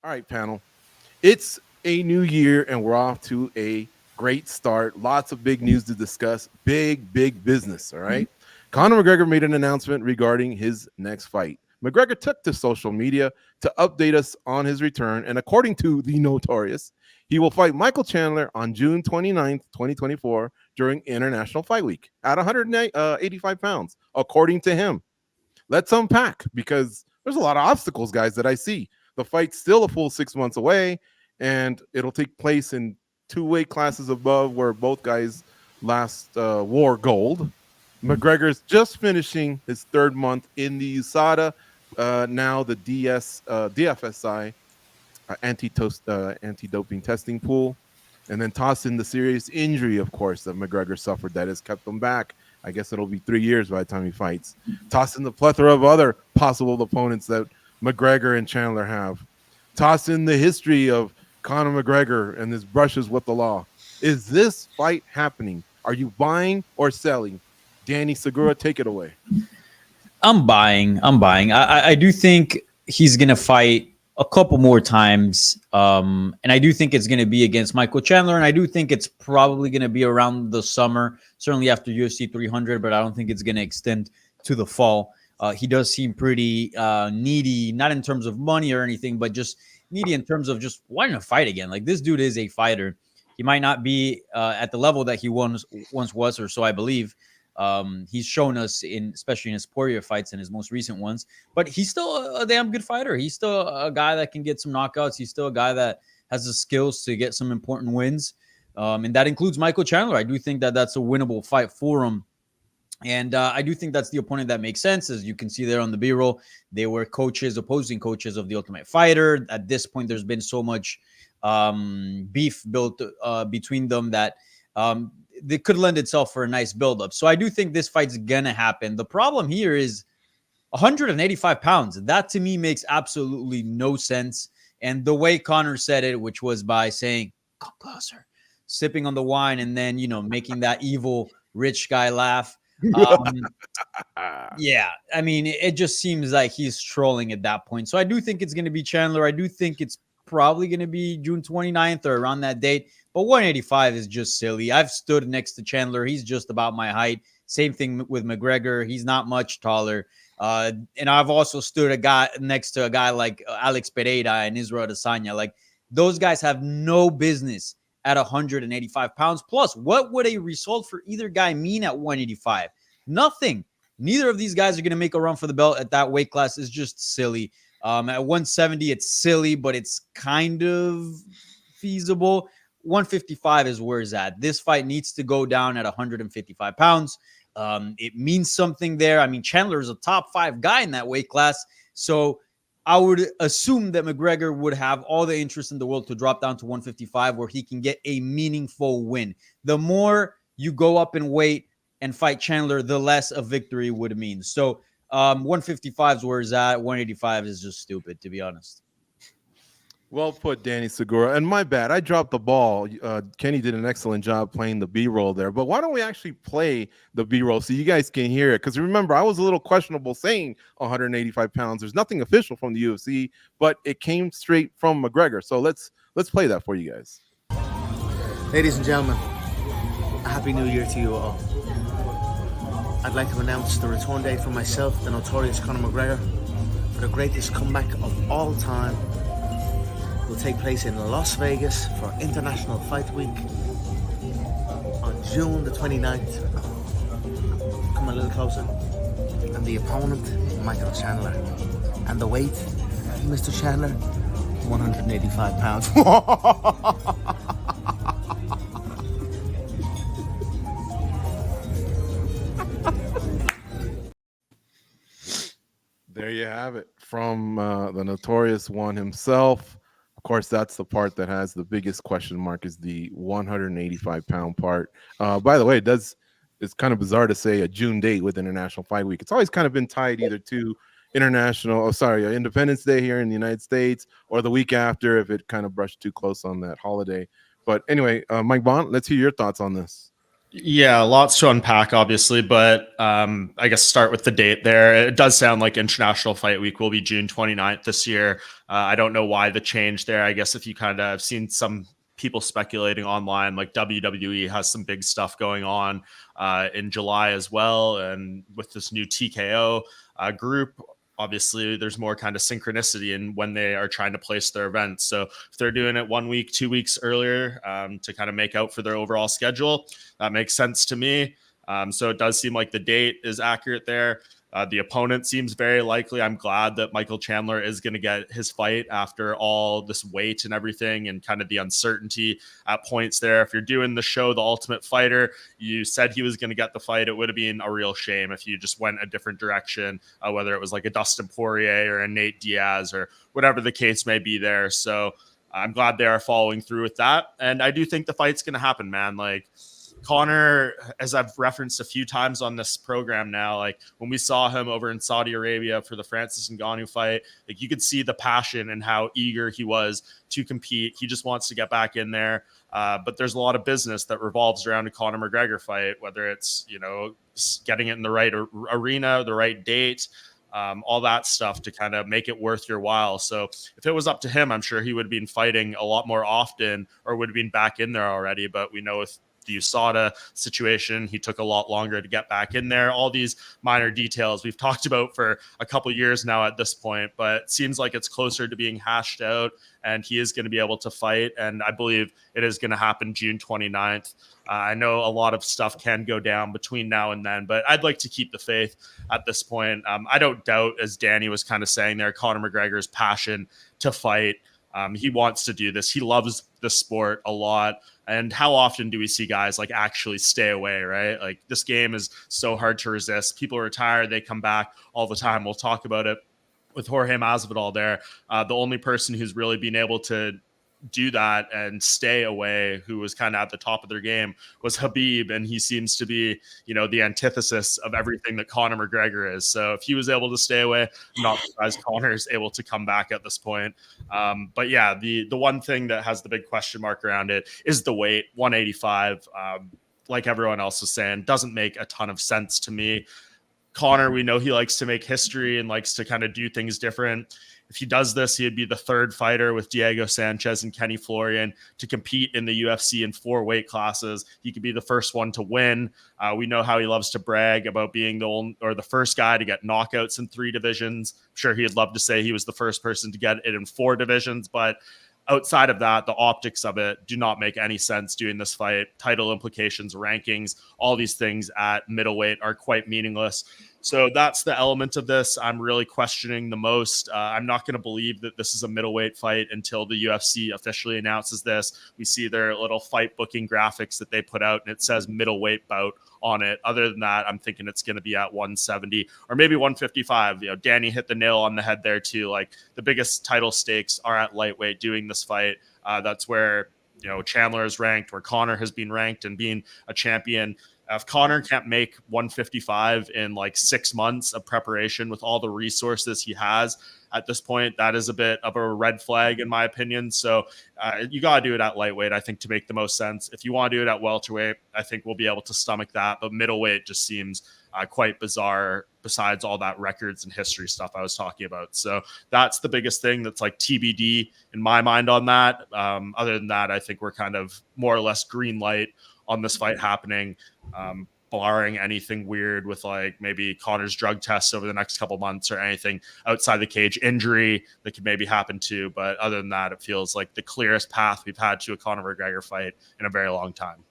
All right, panel. It's a new year and we're off to a great start. Lots of big news to discuss. Big business. All right. Conor McGregor made an announcement regarding his next fight. McGregor took to social media to update us on his return. And according to the Notorious, he will fight Michael Chandler on June 29th, 2024, during International Fight Week at 185 pounds, according to him. Let's unpack because there's a lot of obstacles, guys, that I see. The fight's still a full 6 months away, and it'll take place in two weight classes above where both guys last wore gold. McGregor's just finishing his third month in the USADA, now the DFSI anti-doping testing pool, and then toss in the serious injury, of course, that McGregor suffered that has kept him back. I guess it'll be 3 years by the time he fights. Toss in the plethora of other possible opponents that McGregor and Chandler have. Toss in the history of Conor McGregor and his brushes with the law. Is this fight happening? Are you buying or selling? Danny Segura, take it away. I'm buying. I do think he's going to fight a couple more times. And I do think it's going to be against Michael Chandler. And I do think it's probably going to be around the summer, certainly after UFC 300, but I don't think it's going to extend to the fall. He does seem pretty needy, not in terms of money or anything, but just needy in terms of just wanting to fight again. Like, this dude is a fighter. He might not be at the level that he once was, or so I believe. He's shown us especially in his Poirier fights and his most recent ones, but he's still a damn good fighter. He's still a guy that can get some knockouts. He's still a guy that has the skills to get some important wins. And that includes Michael Chandler. I do think that that's a winnable fight for him. And I do think that's the opponent that makes sense. As you can see there on the B-roll, they were opposing coaches of the Ultimate Fighter. At this point, there's been so much beef built between them that it could lend itself for a nice buildup. So I do think this fight's going to happen. The problem here is 185 pounds. That to me makes absolutely no sense. And the way Conor said it, which was by saying, "Come closer," sipping on the wine, and then, making that evil rich guy laugh. Yeah, I mean, it just seems like he's trolling at that point. So I do think it's going to be Chandler. I do think it's probably going to be June 29th or around that date. But 185 is just silly. I've stood next to Chandler. He's just about my height. Same thing with McGregor. He's not much taller. And I've also stood next to a guy like Alex Pereira and Israel Adesanya. Like, those guys have no business at 185 pounds. Plus, what would a result for either guy mean at 185? Nothing. Neither of these guys are going to make a run for the belt at that weight class. Is just silly. At 170, it's silly, but it's kind of feasible. 155 is where it's at. This fight needs to go down at 155 pounds. It means something there. I mean, Chandler is a top 5 guy in that weight class. So I would assume that McGregor would have all the interest in the world to drop down to 155 where he can get a meaningful win. The more you go up in weight and fight Chandler, the less a victory would mean. So 155 is where it's at. 185 is just stupid, to be honest. Well put, Danny Segura. And my bad, I dropped the ball. Kenny did an excellent job playing the B-roll there. But why don't we actually play the B-roll so you guys can hear it? Because remember, I was a little questionable saying 185 pounds. There's nothing official from the UFC, but it came straight from McGregor. So let's play that for you guys. Ladies and gentlemen, a happy new year to you all. I'd like to announce the return date for myself, the notorious Conor McGregor, for the greatest comeback of all time. Will take place in Las Vegas for International Fight Week on June the 29th. Come a little closer. And the opponent, Michael Chandler. And the weight, Mr. Chandler, 185 pounds. There you have it from the notorious one himself. Of course, that's the part that has the biggest question mark, is the 185-pound part. By the way, it's kind of bizarre to say a June date with International Fight Week. It's always kind of been tied either to Independence Day here in the United States, or the week after if it kind of brushed too close on that holiday. But anyway, Mike Bond, let's hear your thoughts on this. Yeah, lots to unpack, obviously, but I guess start with the date there. It does sound like International Fight Week will be June 29th this year. I don't know why the change there. I guess if you kind of have seen some people speculating online, like WWE has some big stuff going on in July as well. And with this new TKO group, obviously there's more kind of synchronicity in when they are trying to place their events. So if they're doing it 1 week, 2 weeks earlier to kind of make out for their overall schedule, that makes sense to me. So it does seem like the date is accurate there. The opponent seems very likely. I'm glad that Michael Chandler is going to get his fight after all this wait and everything and kind of the uncertainty at points there. If you're doing the show, The Ultimate Fighter, you said he was going to get the fight. It would have been a real shame if you just went a different direction, whether it was like a Dustin Poirier or a Nate Diaz or whatever the case may be there. So I'm glad they are following through with that. And I do think the fight's going to happen, man. Like, Conor, as I've referenced a few times on this program now, like when we saw him over in Saudi Arabia for the Francis Ngannou fight, like you could see the passion and how eager he was to compete. He just wants to get back in there. But there's a lot of business that revolves around a Conor McGregor fight, whether it's, getting it in the right arena, the right date, all that stuff to kind of make it worth your while. So if it was up to him, I'm sure he would have been fighting a lot more often or would have been back in there already. But we know with the USADA situation, he took a lot longer to get back in there. All these minor details we've talked about for a couple years now at this point, but it seems like it's closer to being hashed out and he is going to be able to fight. And I believe it is going to happen June 29th. I know a lot of stuff can go down between now and then, but I'd like to keep the faith at this point. I don't doubt, as Danny was kind of saying there, Conor McGregor's passion to fight. He wants to do this. He loves the sport a lot. And how often do we see guys like actually stay away, right? Like this game is so hard to resist. People retire, they come back all the time. We'll talk about it with Jorge Masvidal there. The only person who's really been able to do that and stay away, who was kind of at the top of their game, was Habib. And he seems to be, the antithesis of everything that Conor McGregor is. So if he was able to stay away, I'm not surprised Conor is able to come back at this point. But yeah, the one thing that has the big question mark around it is the weight. 185, like everyone else was saying, doesn't make a ton of sense to me. Conor, we know he likes to make history and likes to kind of do things different. If he does this, he'd be the third fighter with Diego Sanchez and Kenny Florian to compete in the UFC in 4 weight classes. He could be the first one to win. We know how he loves to brag about being the first guy to get knockouts in 3 divisions. I'm sure he'd love to say he was the first person to get it in 4 divisions, but outside of that, the optics of it do not make any sense doing this fight. Title implications, rankings, all these things at middleweight are quite meaningless. So that's the element of this I'm really questioning the most. I'm not going to believe that this is a middleweight fight until the UFC officially announces this. We see their little fight booking graphics that they put out, and it says middleweight bout on it. Other than that, I'm thinking it's going to be at 170 or maybe 155. Danny hit the nail on the head there too. Like the biggest title stakes are at lightweight doing this fight. That's where, Chandler is ranked, where Conor has been ranked and being a champion. If Conor can't make 155 in like 6 months of preparation with all the resources he has at this point, that is a bit of a red flag in my opinion. So you got to do it at lightweight, I think, to make the most sense. If you want to do it at welterweight, I think we'll be able to stomach that. But middleweight just seems quite bizarre besides all that records and history stuff I was talking about. So that's the biggest thing that's like TBD in my mind on that. Other than that, I think we're kind of more or less green light on this fight happening, barring anything weird with like maybe Conor's drug tests over the next couple months or anything outside the cage injury that could maybe happen too. But other than that, it feels like the clearest path we've had to a Conor McGregor fight in a very long time.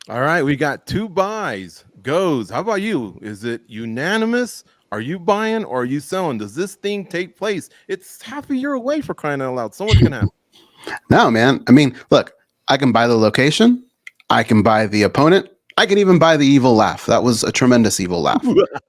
All right, we got 2 buys. Goes. How about you? Is it unanimous? Are you buying or are you selling? Does this thing take place? It's half a year away, for crying out loud. So much can happen. No, man. I mean, look, I can buy the location. I can buy the opponent. I can even buy the evil laugh. That was a tremendous evil laugh.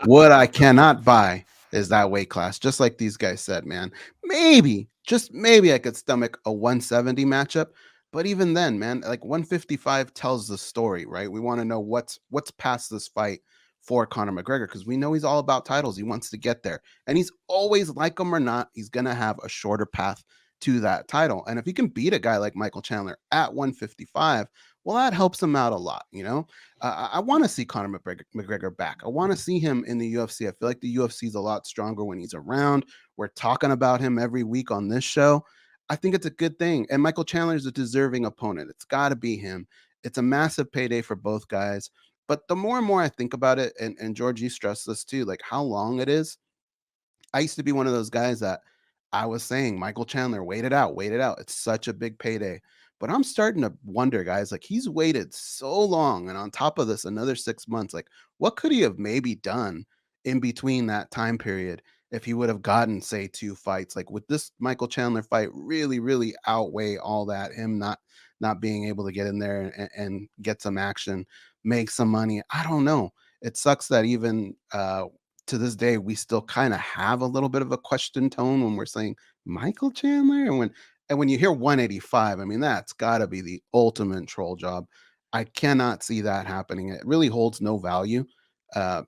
What I cannot buy is that weight class. Just like these guys said, man. Maybe, just maybe I could stomach a 170 matchup. But even then, man, like 155 tells the story, right? We want to know what's past this fight for Conor McGregor because we know he's all about titles. He wants to get there. And he's always, like him or not, he's going to have a shorter path to that title. And if he can beat a guy like Michael Chandler at 155, well, that helps him out a lot. I want to see Conor McGregor back. I want to see him in the UFC. I feel like the UFC is a lot stronger when he's around. We're talking about him every week on this show. I think it's a good thing. And Michael Chandler is a deserving opponent. It's got to be him. It's a massive payday for both guys. But the more and more I think about it, and George, you stressed this too, like how long it is. I used to be one of those guys that I was saying, Michael Chandler, wait it out, wait it out. It's such a big payday. But I'm starting to wonder, guys, like he's waited so long. And on top of this, another 6 months. Like, what could he have maybe done in between that time period if he would have gotten, say, 2 fights? Like, would this Michael Chandler fight really, really outweigh all that? Him not being able to get in there and get some action, make some money. I don't know. It sucks that even to this day, we still kind of have a little bit of a question tone when we're saying Michael Chandler. And when you hear 185, I mean, that's got to be the ultimate troll job. I cannot see that happening. It really holds no value.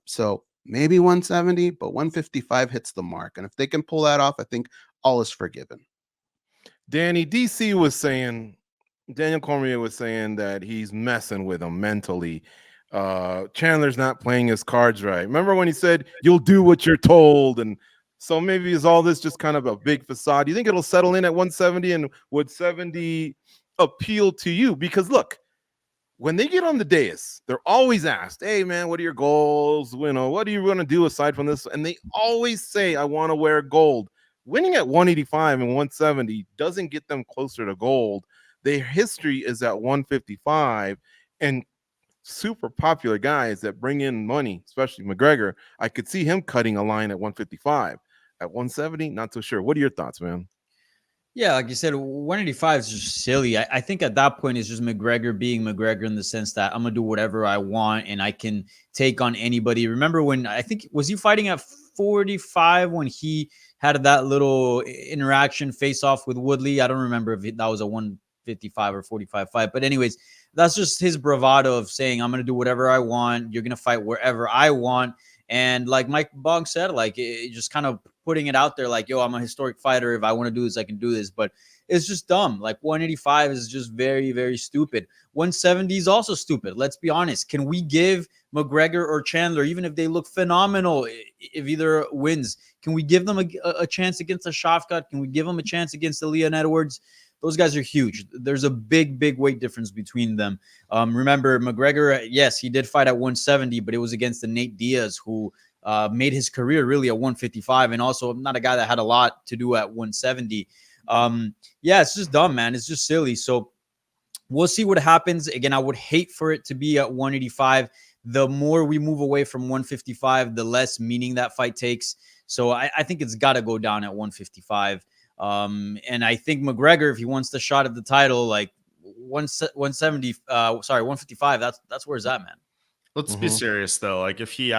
So maybe 170, but 155 hits the mark. And if they can pull that off, I think all is forgiven. Danny, DC was saying, Daniel Cormier was saying that he's messing with him mentally. Chandler's not playing his cards right. Remember when he said, you'll do what you're told? And so maybe is all this just kind of a big facade? Do you think it'll settle in at 170? And would 70 appeal to you? Because look, when they get on the dais, they're always asked, hey, man, what are your goals? What are you going to do aside from this? And they always say, I want to wear gold. Winning at 185 and 170 doesn't get them closer to gold. Their history is at 155. And super popular guys that bring in money, especially McGregor, I could see him cutting a line at 155. At 170, not so sure. What are your thoughts, man? Yeah, like you said, 185 is just silly. I think at that point it's just McGregor being McGregor in the sense that I'm gonna do whatever I want and I can take on anybody. Remember when I think was he fighting at 45 when he had that little interaction face off with Woodley? I don't remember if that was a 155 or 45 fight, but anyways, that's just his bravado of saying I'm gonna do whatever I want. You're gonna fight wherever I want. And like Mike Bong said, like it just kind of putting it out there, like, yo, I'm a historic fighter. If I want to do this, I can do this. But it's just dumb. Like 185 is just very, very stupid. 170 is also stupid. Let's be honest. Can we give McGregor or Chandler, even if they look phenomenal, if either wins, can we give them a chance against a Shafkat? Can we give them a chance against the Leon Edwards? Those guys are huge. There's a big, big weight difference between them. Remember, McGregor, yes, he did fight at 170, but it was against the Nate Diaz, who made his career really at 155, and also not a guy that had a lot to do at 170. Yeah, it's just dumb, man. It's just silly. So we'll see what happens. Again, I would hate for it to be at 185. The more we move away from 155, the less meaning that fight takes. So I think it's got to go down at 155. And I think McGregor, if he wants the shot at the title, like 155, that's where it's at, man. Let's be serious though. Like if he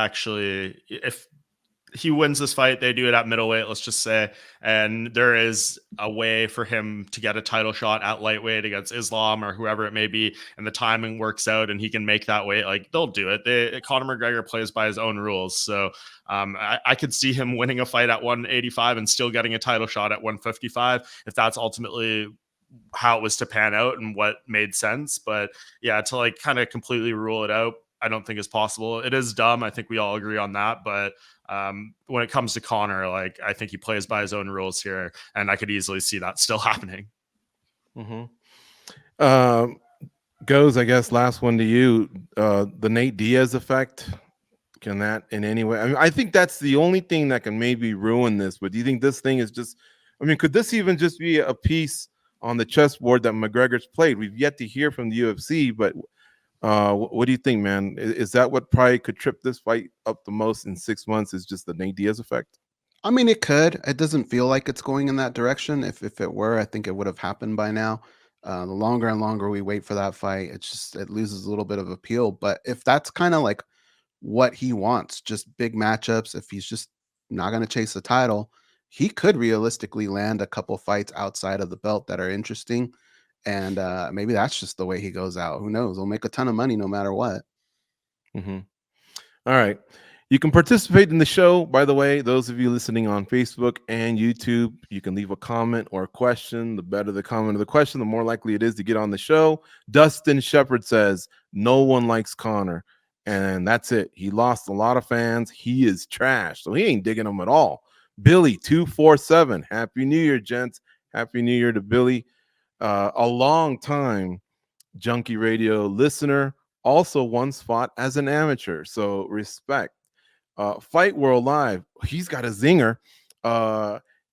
wins this fight, they do it at middleweight, let's just say, and there is a way for him to get a title shot at lightweight against Islam or whoever it may be, and the timing works out and he can make that weight, like they'll do it. Conor McGregor plays by his own rules. So I could see him winning a fight at 185 and still getting a title shot at 155 if that's ultimately how it was to pan out and what made sense. But yeah, to like kind of completely rule it out, I don't think is possible. It is dumb. I think we all agree on that. But when it comes to Conor, like I think he plays by his own rules here, and I could easily see that still happening. Goes, I guess, last one to you. The Nate Diaz effect. Can that in any way? I mean, I think that's the only thing that can maybe ruin this. But do you think this thing is just? I mean, could this even just be a piece on the chessboard that McGregor's played? We've yet to hear from the UFC, but what do you think, man? Is that what probably could trip this fight up the most in 6 months? Is just the Nate Diaz effect? I mean, it could. It doesn't feel like it's going in that direction. If it were, I think it would have happened by now. The longer and longer we wait for that fight, it loses a little bit of appeal. But if that's kind of like what he wants, just big matchups, if he's just not going to chase the title, he could realistically land a couple fights outside of the belt that are interesting. And maybe that's just the way he goes out. Who knows? He'll make a ton of money no matter what. All right. You can participate in the show, by the way. Those of you listening on Facebook and YouTube, you can leave a comment or a question. The better the comment or the question, the more likely it is to get on the show. Dustin Shepard says, no one likes Conor. And that's it. He lost a lot of fans. He is trash. So he ain't digging them at all. Billy247, Happy New Year, gents. Happy New Year to Billy. A long time Junkie Radio listener, also once fought as an amateur. So respect. Fight World Live, he's got a zinger.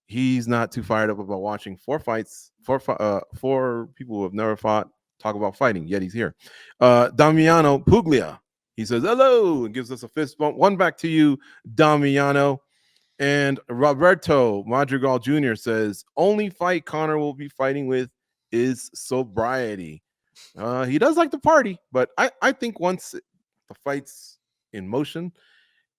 He's not too fired up about watching four people who have never fought talk about fighting, yet he's here. Damiano Puglia, he says hello and gives us a fist bump. One back to you, Damiano. And Roberto Madrigal Jr. says, only fight Conor will be fighting with is sobriety. He does like to party, but I think once the fight's in motion,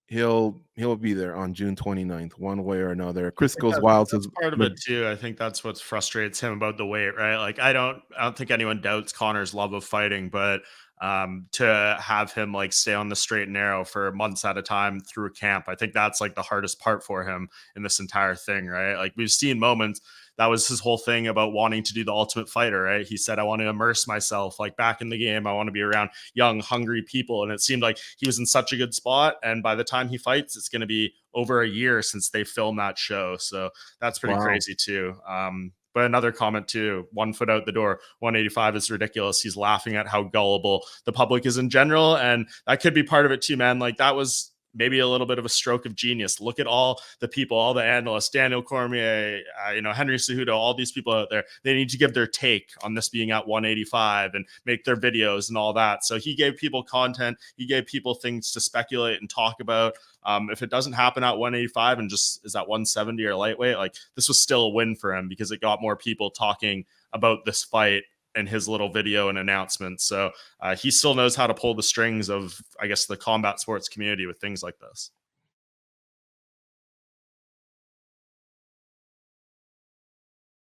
he'll be there on June 29th, one way or another. Chris Goes Wild says part of it too. I think that's what frustrates him about the weight, right? Like I don't think anyone doubts Conor's love of fighting, but to have him like stay on the straight and narrow for months at a time through camp, I think that's like the hardest part for him in this entire thing, right? Like we've seen moments. That was his whole thing about wanting to do the Ultimate Fighter, right? He said, I want to immerse myself like back in the game. I want to be around young, hungry people. And it seemed like he was in such a good spot. And by the time he fights, it's going to be over a year since they filmed that show. So that's pretty crazy too. But another comment too, 1 foot out the door, 185 is ridiculous. He's laughing at how gullible the public is in general. And that could be part of it too, man. Like that was maybe a little bit of a stroke of genius. Look at all the people, all the analysts, Daniel Cormier, Henry Cejudo, all these people out there. They need to give their take on this being at 185 and make their videos and all that. So he gave people content. He gave people things to speculate and talk about. If it doesn't happen at 185 and just is at 170 or lightweight, like this was still a win for him because it got more people talking about this fight and his little video and announcement. So he still knows how to pull the strings of, I guess, the combat sports community with things like this.